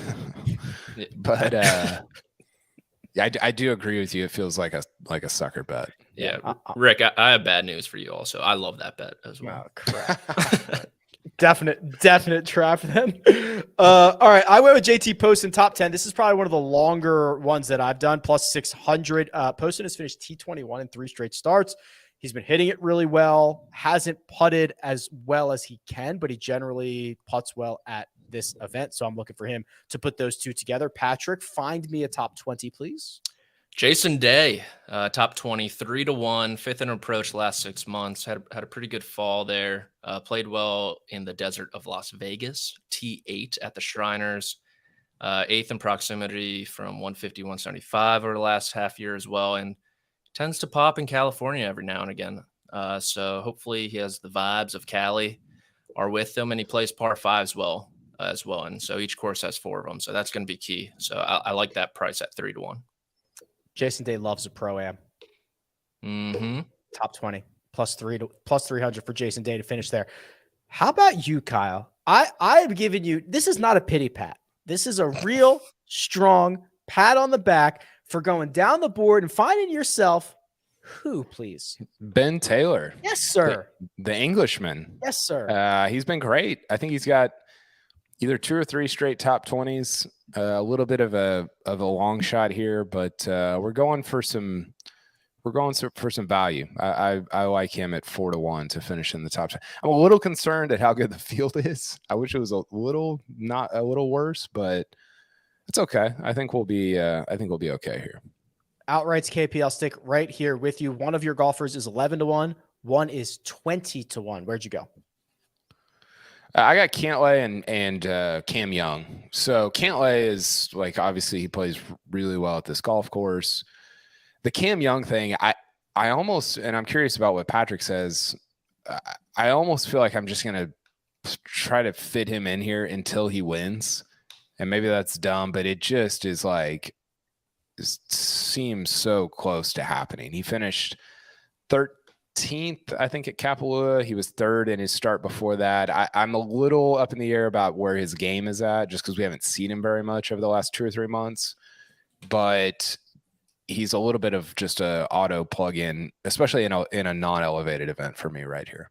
do agree with you. It feels like a sucker bet. Yeah, Rick, I have bad news for you. Also, I love that bet as well. Oh, crap. definite trap then. All right, I went with JT Poston top 10. This is probably one of the longer ones that I've done. Plus 600. Poston has finished T21 in 3 straight starts. He's been hitting it really well. Hasn't putted as well as he can, but he generally putts well at this event. So I'm looking for him to put those two together. Patrick, find me a top 20, please. Jason Day, top 20, 3-1, 5th in approach last 6 months. Had a pretty good fall there. Played well in the desert of Las Vegas. T8 at the Shriners. 8th in proximity from 150, 175 over the last half year as well. And tends to pop in California every now and again. So hopefully he has the vibes of Cali are with him, and he plays par 5s well as well. And so each course has 4 of them. So that's going to be key. So I like that price at 3-1. Jason Day loves a pro-am. Mm-hmm. Top 20, plus 300 for Jason Day to finish there. How about you, Kyle? I have given you, this is not a pity pat. This is a real strong pat on the back for going down the board and finding yourself who, please? Ben Taylor. Yes, sir. The Englishman. Yes, sir. He's been great. I think he's got either 2 or 3 straight top 20s. A little bit of a long shot here, but we're going for some value. I like him at 4-1 to finish in the top 10. I'm a little concerned at how good the field is. I wish it was a little worse, but it's okay. I think we'll be okay here. Outright's KP, I'll stick right here with you. One of your golfers is 11-1. One is 20-1. Where'd you go? I got Cantlay and Cam Young. So Cantlay is like, obviously he plays really well at this golf course. The Cam Young thing, I almost, and I'm curious about what Patrick says. I almost feel like I'm just going to try to fit him in here until he wins. And maybe that's dumb, but it just is like, it seems so close to happening. He finished 13th, I think, at Kapalua. He was 3rd in his start before that. I'm a little up in the air about where his game is at, just because we haven't seen him very much over the last 2 or 3 months. But he's a little bit of just a auto plug-in, especially in a non-elevated event for me right here.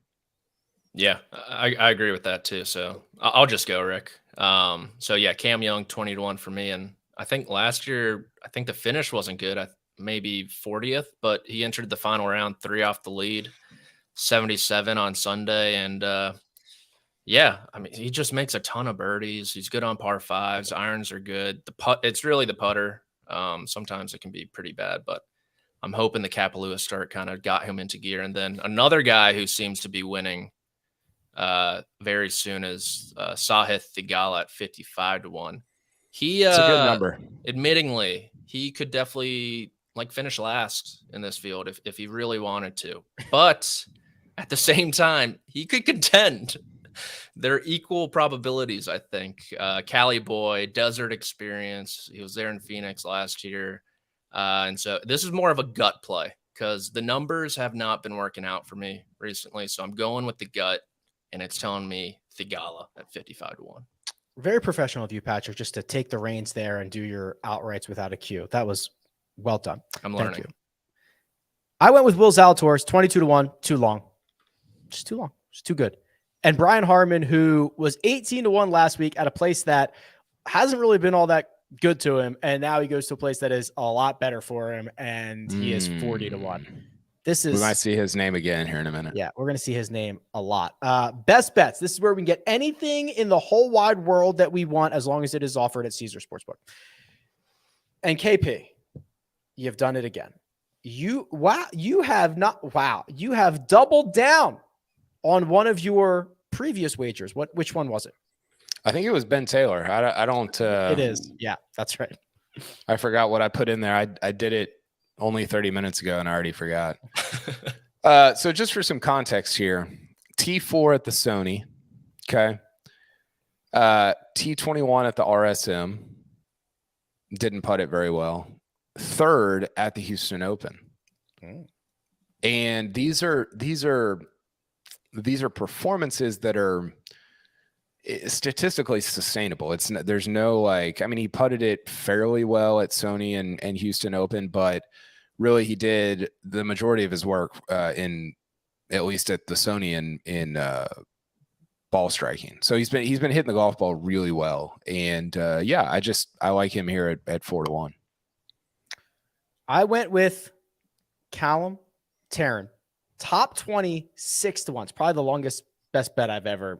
Yeah, I agree with that too. So I'll just go, Rick. So yeah, Cam Young 20-1 for me. And I think last year, I think the finish wasn't good. Maybe 40th, but he entered the final round 3 off the lead. 77 on Sunday. And yeah, I mean, he just makes a ton of birdies. He's good on par fives. Irons are good. It's really the putter. Sometimes it can be pretty bad, but I'm hoping the Kapalua start kind of got him into gear. And then another guy who seems to be winning very soon is Sahith Theegala at 55-1. It's a good number. Admittingly, he could definitely finish last in this field if he really wanted to. But at the same time, he could contend. They're equal probabilities, I think. Cali boy, desert experience. He was there in Phoenix last year. And so this is more of a gut play because the numbers have not been working out for me recently. So I'm going with the gut, and it's telling me Theegala at 55-1. Very professional of you, Patrick, just to take the reins there and do your outrights without a cue. That was well done. I'm learning. Thank you. I went with Will Zalatoris, 22-1, too long. Just too long. Just too good. And Brian Harman, who was 18-1 last week at a place that hasn't really been all that good to him. And now he goes to a place that is a lot better for him. And he is 40-1. We might see his name again here in a minute. Yeah, we're going to see his name a lot. Best bets. This is where we can get anything in the whole wide world that we want as long as it is offered at Caesar Sportsbook. And KP, you've done it again. You have doubled down on one of your previous wagers. Which one was it? I think it was Ben Taylor. I don't. It is. Yeah, that's right. I forgot what I put in there. I did it only 30 minutes ago, and I already forgot. So just for some context here, T4 at the Sony, okay. T21 at the RSM, didn't putt it very well. Third at the Houston Open, and these are performances that are statistically sustainable. There's no he putted it fairly well at Sony and Houston Open, but really he did the majority of his work in at least at the Sony in ball striking. So he's been hitting the golf ball really well. And I like him here at 4-1. I went with Callum Tarrant, top 20, 6-1. It's probably the longest best bet I've ever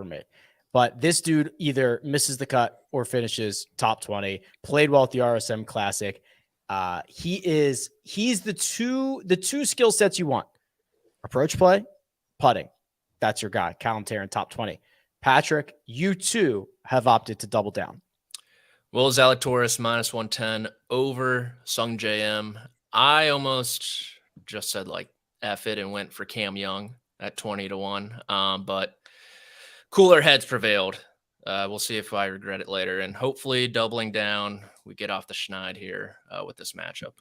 made. But this dude either misses the cut or finishes top 20. Played well at the RSM Classic. He's the two skill sets you want: approach play, putting. That's your guy, Callum Tarrant, top 20. Patrick, you too have opted to double down. Will Zalatoris minus 110 over Sung JM. I almost just said F it and went for Cam Young at 20-1. But cooler heads prevailed. We'll see if I regret it later. And hopefully doubling down, we get off the schneid here with this matchup.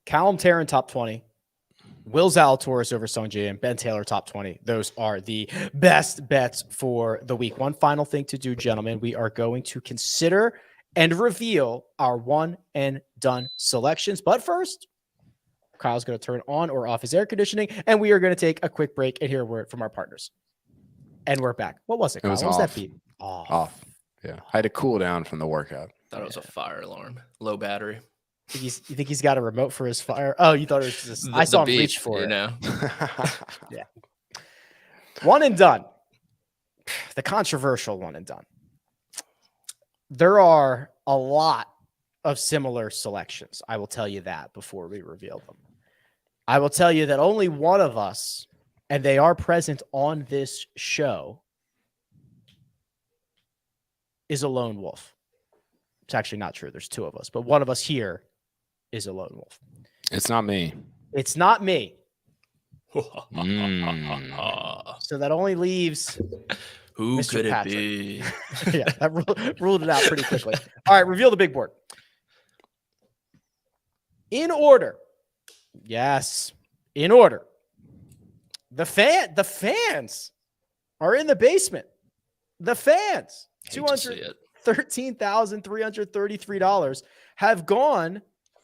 Callum Tarrant, top 20. Will Zalatoris over Sung JM. Ben Taylor, top 20. Those are the best bets for the week. One final thing to do, gentlemen. We are going to consider and reveal our one and done selections. But first, Kyle's going to turn on or off his air conditioning, and we are going to take a quick break and hear a word from our partners. And we're back. What was it, Kyle? What was that beat? Off. Yeah. I had to cool down from the workout. Thought it was a fire alarm. Low battery. You think he's got a remote for his fire? Oh, you thought it was just I saw him reach for it. Yeah. One and done. The controversial one and done. There are a lot of similar selections. I will tell you that before we reveal them. I will tell you that only one of us, and they are present on this show, is a lone wolf. It's actually not true. There's two of us, but one of us here is a lone wolf. It's not me. It's not me. So that only leaves who Mr. could Patrick. It be? Yeah, that ruled it out pretty quickly. All right, reveal the big board. In order. Yes, in order. The fans are in the basement. The fans. $213,333 have gone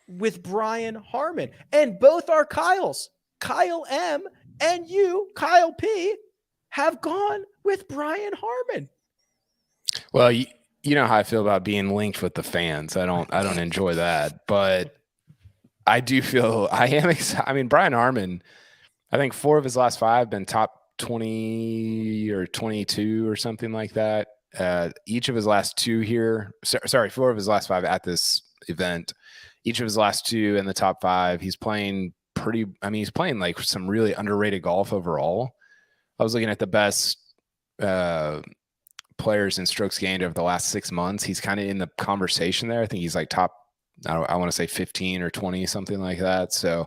with Brian Harman. And both our Kyles, Kyle M and you, Kyle P, have gone with Brian Harman. Well, you know how I feel about being linked with the fans. I don't enjoy that, but I do feel I am excited. I mean, Brian Harman, I think 4 of his last 5 been top 20 or 22 or something like that. Each of his last 2 here, 4 of his last 5 at this event. Each of his last 2 in the top 5. He's playing he's playing like some really underrated golf overall. I was looking at the best players in strokes gained over the last 6 months. He's kind of in the conversation there. I think he's like top, I want to say 15 or 20, something like that. So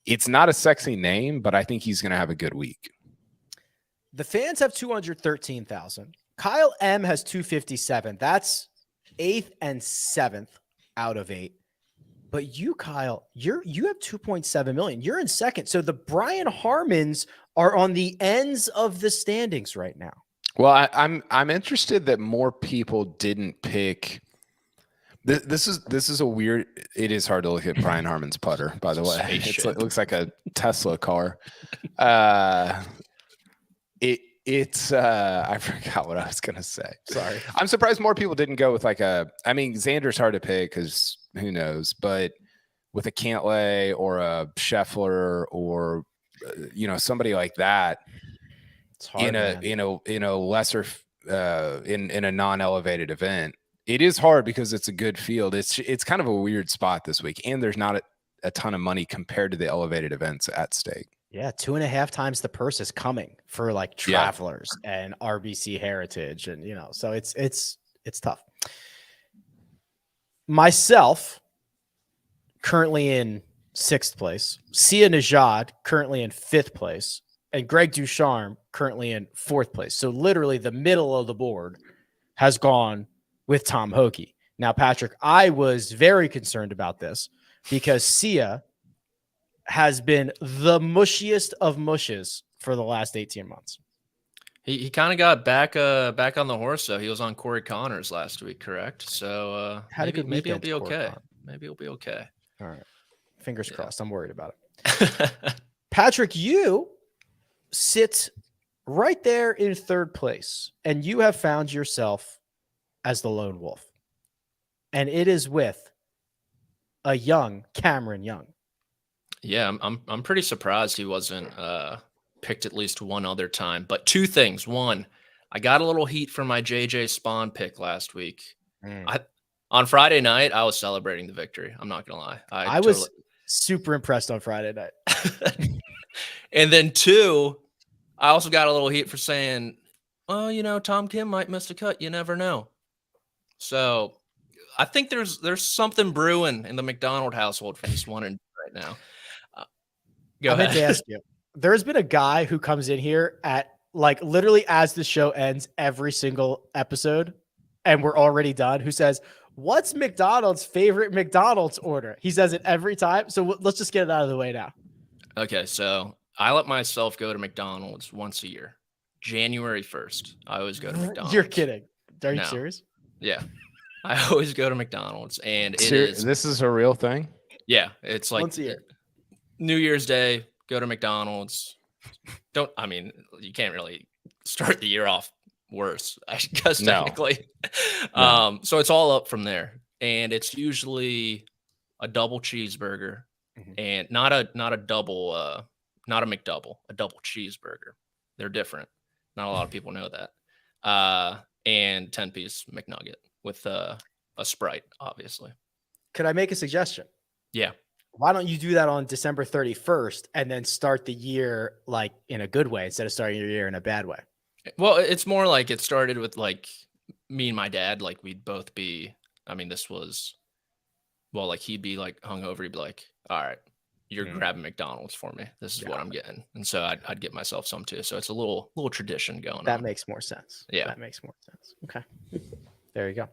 it's not a sexy name, but I think he's going to have a good week. The fans have 213,000. Kyle M has 257. That's 8th and 7th out of 8. But you, Kyle, you have 2.7 million. You're in second. So the Brian Harmons are on the ends of the standings right now. Well, I'm interested that more people didn't pick. This is a weird. It is hard to look at Brian Harmon's putter. By the way, it looks like a Tesla car. It's I forgot what I was gonna say. Sorry. I'm surprised more people didn't go with like Xander's hard to pick because who knows, but with a Cantlay or a Scheffler or somebody like that, it's hard, in a lesser in a non-elevated event. It is hard because it's a good field. It's kind of a weird spot this week, and there's not a ton of money compared to the elevated events at stake. Yeah, 2.5 times the purse is coming for like Travelers and RBC Heritage, and so it's tough. Myself, currently in 6th place, Sia Nejad currently in 5th place, and Greg Ducharme currently in 4th place. So literally the middle of the board has gone with Tom Hoge. Now, Patrick, I was very concerned about this because Sia has been the mushiest of mushes for the last 18 months. He kind of got back on the horse, though. He was on Corey Connors last week, correct? So maybe he'll be okay. Maybe he'll be okay. All right. Fingers crossed. I'm worried about it. Patrick, you sit right there in 3rd place, and you have found yourself as the lone wolf. And it is with a young Cameron Young. Yeah, I'm pretty surprised he wasn't picked at least one other time. But 2 things. 1, I got a little heat for my JJ Spawn pick last week. On Friday night, I was celebrating the victory. I'm not gonna lie. I was super impressed on Friday night. And then 2, I also got a little heat for saying, well, Tom Kim might miss a cut. You never know. So I think there's something brewing in the McDonald household for this one and right now. I meant to ask you. There's been a guy who comes in here at like literally as the show ends every single episode, and we're already done, who says, "What's McDonald's favorite McDonald's order?" He says it every time. So let's just get it out of the way now. Okay, so I let myself go to McDonald's once a year. January 1st, I always go to McDonald's. You're kidding. Are you serious? Yeah. I always go to McDonald's, and this is a real thing? Yeah, it's like once a year. New Year's Day, go to McDonald's. You can't really start the year off worse, I guess, technically. No. So it's all up from there. And it's usually a double cheeseburger and not a double, not a McDouble, a double cheeseburger. They're different. Not a lot of people know that. And 10-piece McNugget with a Sprite, obviously. Could I make a suggestion? Yeah. Why don't you do that on December 31st and then start the year like in a good way instead of starting your year in a bad way? Well, it's more like it started with like me and my dad. Like we'd both be, this was, well, like he'd be like hungover. He'd be like, all right, you're grabbing McDonald's for me. This is what I'm getting. And so I'd get myself some too. So it's a little tradition going on. That makes more sense. Yeah. That makes more sense. Okay. There you go.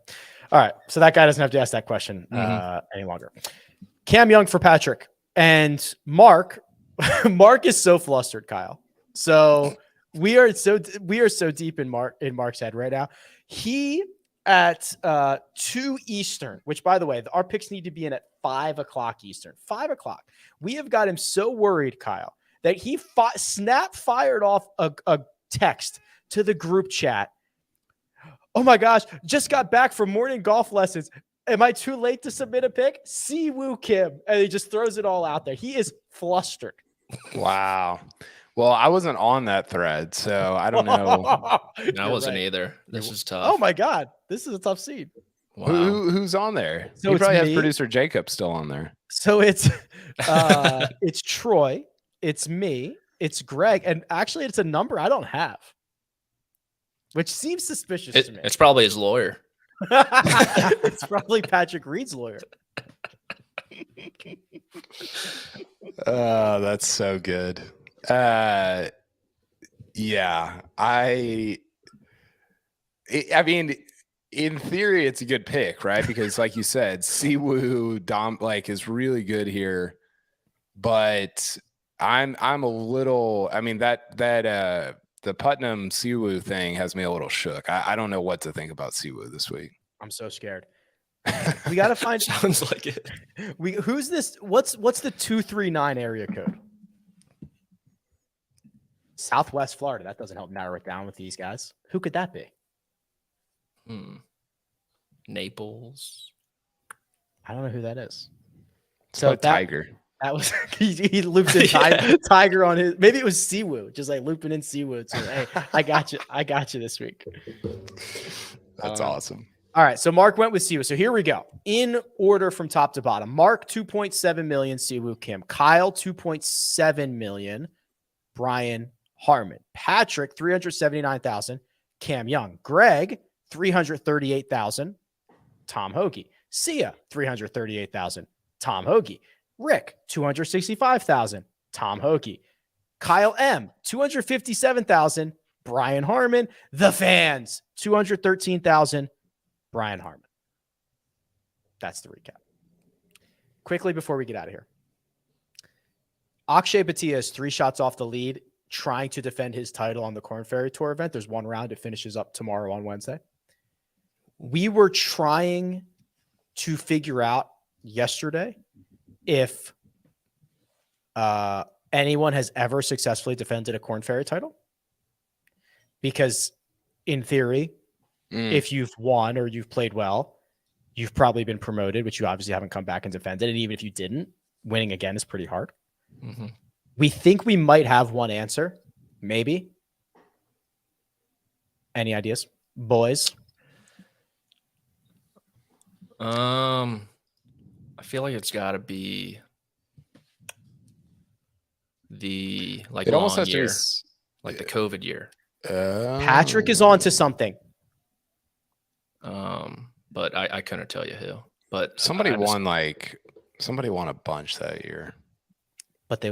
All right. So that guy doesn't have to ask that question any longer. Cam Young for Patrick and Mark. Mark is so flustered, Kyle. So we are so deep in Mark's head right now. He at 2 Eastern, which by the way, our picks need to be in at 5 o'clock Eastern. 5 o'clock. We have got him so worried, Kyle, that he fired off a text to the group chat. Oh my gosh, just got back from morning golf lessons. Am I too late to submit a pick? Si Woo Kim. And he just throws it all out there. He is flustered. Wow. Well, I wasn't on that thread, so I don't know. I wasn't either. This is tough. Oh my God, this is a tough seed. Wow. Who's on there? So he it's probably has me. producer Jacob still on there. So it's it's Troy, it's me, it's Greg, and actually it's a number I don't have, which seems suspicious to me. It's probably his lawyer. It's probably Patrick Reed's lawyer. Oh, that's so good. Yeah, I mean, in theory, it's a good pick, right? Because, like you said, Siwoo is really good here, but I'm a little. I mean that the Putnam Siwoo thing has me a little shook. I don't know what to think about Siwoo this week. I'm so scared. We got to find. Sounds like it. Who's this? What's the 239 area code? Southwest Florida. That doesn't help narrow it down with these guys. Who could that be? Naples. I don't know who that is. So Tiger. That was he looped in Tiger on his. Maybe it was Siwoo, just like looping in Siwoo. So hey, I got you this week. That's awesome. All right, so Mark went with Siwoo. So here we go. In order from top to bottom. Mark, 2.7 million, Siwoo Kim. Kyle, 2.7 million, Brian Harmon. Patrick, 379,000, Cam Young. Greg, 338,000, Tom Hoagie. Sia, 338,000, Tom Hoagie. Rick, 265,000, Tom Hoagie. Kyle M, 257,000, Brian Harmon. The fans, 213,000, Brian Harmon. That's the recap. Quickly before we get out of here. Akshay Bhatia is 3 shots off the lead, trying to defend his title on the Korn Ferry Tour event. There's 1 round. It finishes up tomorrow on Wednesday. We were trying to figure out yesterday if anyone has ever successfully defended a Korn Ferry title. Because in theory, if you've won or you've played well, you've probably been promoted, which you obviously haven't come back and defended. And even if you didn't, winning again is pretty hard. Mm-hmm. We think we might have one answer. Maybe. Any ideas, boys? I feel like it's got to be the it almost has year, to be, like the COVID year. Patrick is on to something. But I couldn't tell you who. But somebody won a bunch that year. But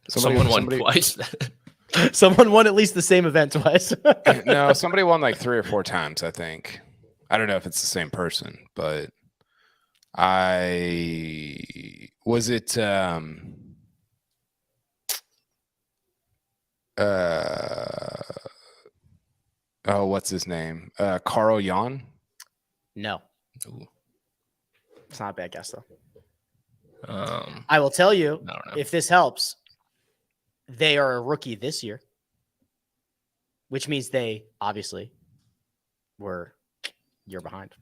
someone won twice. Someone won at least the same event twice. No, somebody won like 3 or 4 times, I think. I don't know if it's the same person, but what's his name? Carl Jan? No. Ooh. It's not a bad guess, though. I will tell you, if this helps, they are a rookie this year, which means they obviously were a year behind.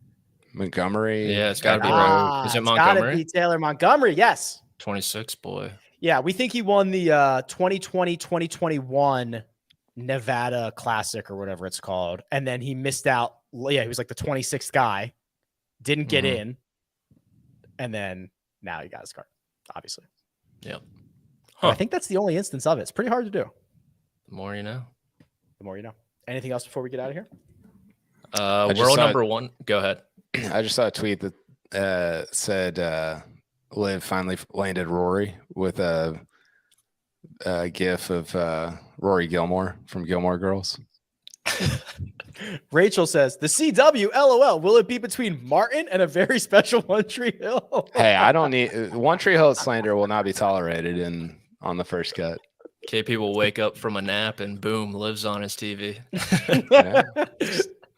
Montgomery? Yeah, it's got to be right. Is it Montgomery? Got to be Taylor Montgomery, yes. 26, boy. Yeah, we think he won the 2020-2021 Nevada Classic or whatever it's called. And then he missed out. Yeah, he was like the 26th guy. Didn't get in. And then now he got his card, obviously. Yep. I think that's the only instance of it. It's pretty hard to do. The more you know. The more you know. Anything else before we get out of here? World number 1. Go ahead. I just saw a tweet that said Liv finally landed Rory with a gif of Rory Gilmore from Gilmore Girls. Rachel says, the CW, LOL, will it be between Martin and a very special One Tree Hill? Hey, I don't need One Tree Hill slander will not be tolerated on the first cut. KP will wake up from a nap and boom, Liv's on his TV.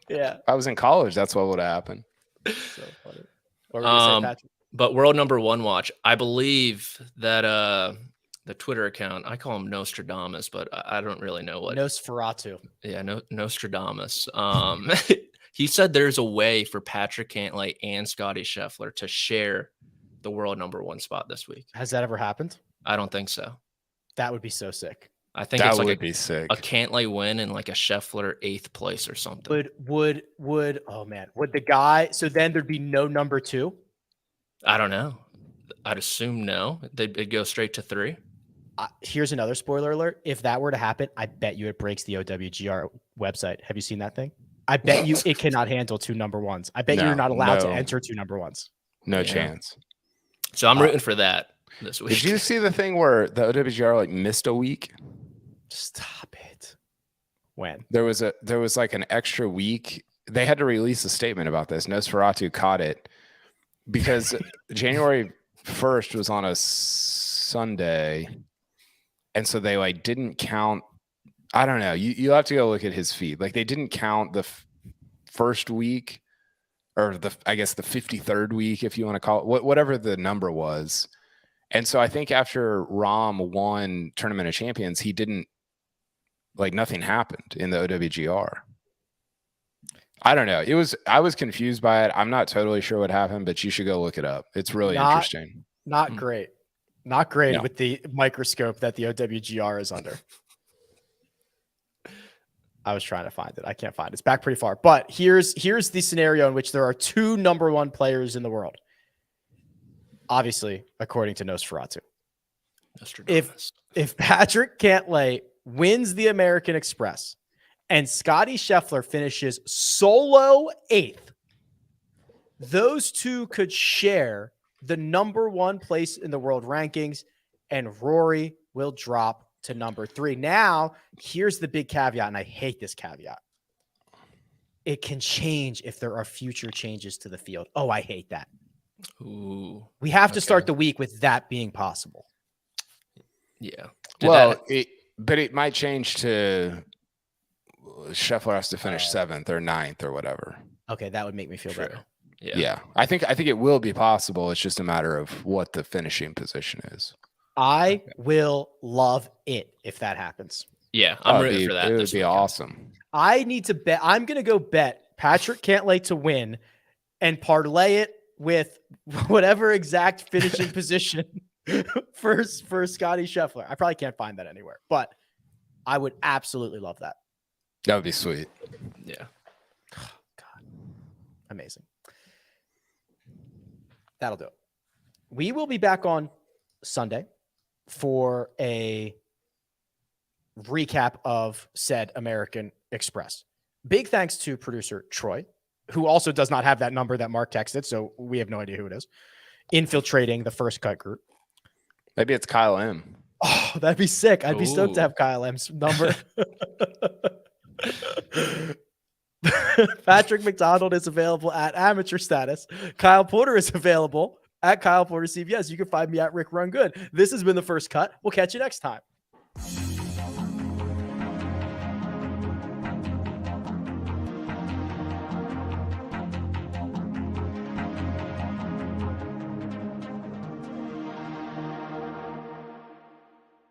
Yeah. I was in college. That's what would happen. So funny. What were you saying, Patrick? But world number 1 watch, I believe that the Twitter account, I call him Nostradamus, but I don't really know what. Nosferatu. Yeah, Nostradamus. He said there's a way for Patrick Cantlay and Scotty Scheffler to share the world number 1 spot this week. Has that ever happened? I don't think so. That would be so sick. I think that it's like would be sick. A Cantlay win and like a Scheffler 8th place or something. Would oh man, would the guy? So then there'd be no number 2. I don't know. I'd assume no. They'd go straight to 3. Here's another spoiler alert. If that were to happen, I bet you it breaks the OWGR website. Have you seen that thing? I bet you it cannot handle 2 number 1s. I bet you're not allowed to enter 2 number 1s. No chance. So I'm rooting for that this week. Did you see the thing where the OWGR like missed a week? Stop it. When? There was like an extra week. They had to release a statement about this. Nosferatu caught it because January 1st was on a Sunday. And so they like didn't count. I don't know. You have to go look at his feed. Like they didn't count the first week or I guess the 53rd week, if you want to call it, whatever the number was. And so I think after Rahm won Tournament of Champions, he didn't like nothing happened in the OWGR. I don't know. I was confused by it. I'm not totally sure what happened, but you should go look it up. It's really interesting. Not great. Not great with the microscope that the OWGR is under. I was trying to find it. I can't find it. It's back pretty far. But here's the scenario in which there are 2 number 1 players in the world. Obviously, according to Nosferatu. If Patrick Cantlay wins the American Express and Scottie Scheffler finishes solo 8th, those 2 could share the number 1 place in the world rankings, and Rory will drop to number 3. Now, here's the big caveat, and I hate this caveat. It can change if there are future changes to the field. Oh, I hate that. Ooh. We have to start the week with that being possible. Yeah. But it might change to Scheffler has to finish 7th or 9th or whatever. Okay, that would make me feel better. Yeah. I think it will be possible. It's just a matter of what the finishing position is. I will love it if that happens. Yeah, I'm rooting for that. It would be awesome. I need to bet. I'm going to go bet Patrick Cantlay to win and parlay it with whatever exact finishing position for Scottie Scheffler. I probably can't find that anywhere, but I would absolutely love that. That would be sweet. Yeah. Oh, God. Amazing. That'll do it. We will be back on Sunday for a recap of said American Express. Big thanks to producer Troy, who also does not have that number that Mark texted, so we have no idea who it is, infiltrating the First Cut group. Maybe it's Kyle M. Oh, that'd be sick. I'd be stoked to have Kyle M's number. Patrick McDonald is available at amateur status. Kyle Porter is available at Kyle Porter CBS. You can find me at Rick Run Good. This has been The First Cut. We'll catch you next time.